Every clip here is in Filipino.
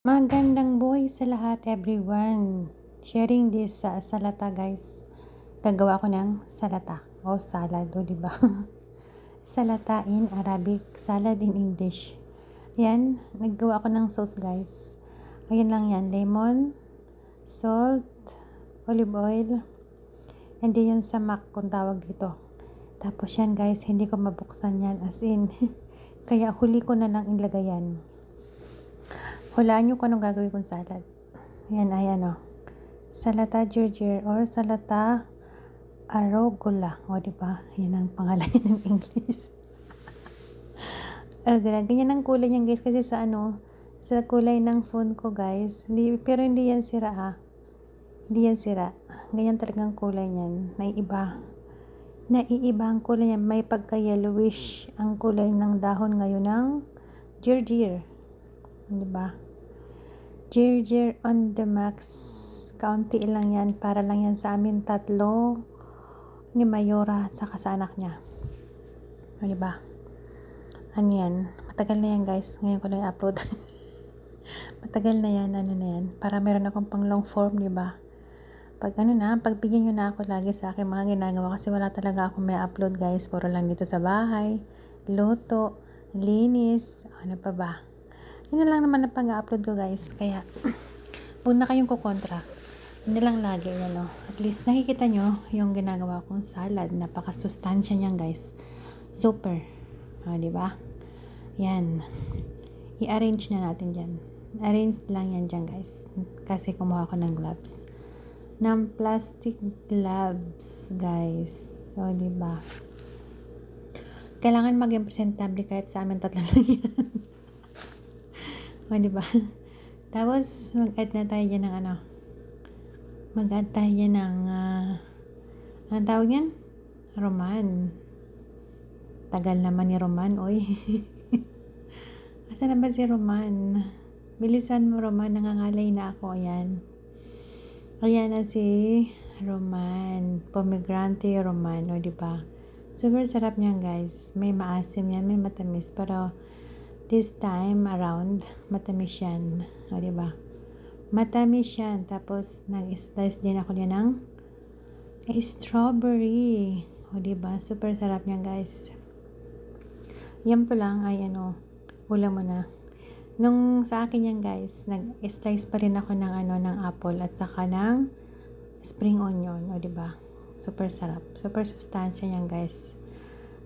Magandang buhay sa lahat, everyone. Sharing this sa salata, guys. Gagawa ko ng salata o salad, o diba? Salata in Arabic, salad in English. Yan, naggawa ko ng sauce, guys. Ayan lang yan, lemon, salt, olive oil, and then yung samak kung tawag dito. Tapos yan, guys, hindi ko mabuksan yan, as in. Kaya huli ko na lang ilagay yan. Hulaan nyo kung anong gagawin kong salad. Yan, ayan o. Salata Gerger or salata arugula. O, diba? Yan ang pangalan ng English. Arugula. Ganyan ang kulay niyan, guys. Kasi sa sa kulay ng phone ko, guys. Pero hindi yan sira, ha. Hindi yan sira. Ganyan talagang kulay niyan. Naiiba ang kulay niyan. May pagka-yellowish ang kulay ng dahon ngayon ng Gerger. Diba? Gerger on the max. Kaunti lang yan. Para lang yan sa amin tatlo ni Mayora at saka sa anak niya. O, diba? Ano yan? Matagal na yan, guys. Ngayon ko lang i-upload. Matagal na yan. Ano na yan? Para meron akong pang long form, diba? Pagbigyan nyo na ako lagi sa aking mga ginagawa kasi wala talaga ako may upload, guys. Puro lang dito sa bahay. Luto. Linis. Ano pa ba? Yun na lang naman ang pag-upload ko, guys. Kaya, huwag na kayong kukontra. Hindi lang lagi, At least, nakikita nyo yung ginagawa kong salad. Napaka-sustansya niyan, guys. Super. Diba? Yan. I-arrange na natin dyan. Arrange lang yan dyan, guys. Kasi kumuha ko ng gloves. Ng plastic gloves, guys. So, diba? Kailangan maging presentable kahit sa amin tatlo lang yan. Diba? Tapos, mag-add na tayo dyan ng mag-add tayo dyan ng anong tawag yan? Roman. Tagal naman ni Roman, oy. Asa na ba si Roman? Bilisan mo, Roman. Nangangalay na ako. Ayan. Ayan na si Roman. Pomegranate Roman, o diba? Super sarap niyan, guys. May maasim yan, may matamis. Pero, this time around, matamis yan. O, diba? Matamis yan. Tapos, nag-slice din ako yan ng strawberry. O, diba? Super sarap niyan, guys. Yan po lang ay ulam mo na. Nung sa akin yan, guys, nag-slice pa rin ako ng ng apple at saka ng spring onion. O, diba? Super sarap. Super sustansya yan, guys.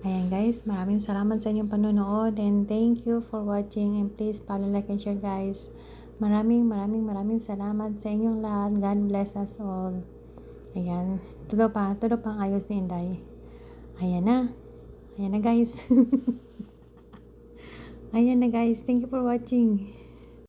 Ayan, guys, maraming salamat sa inyong panonood and thank you for watching and please follow, like, and share, guys. Maraming salamat sa inyong lahat. God bless us all. Ayan, tulo pang ayos ni Inday. Ayan na, guys. Ayan na, guys, thank you for watching.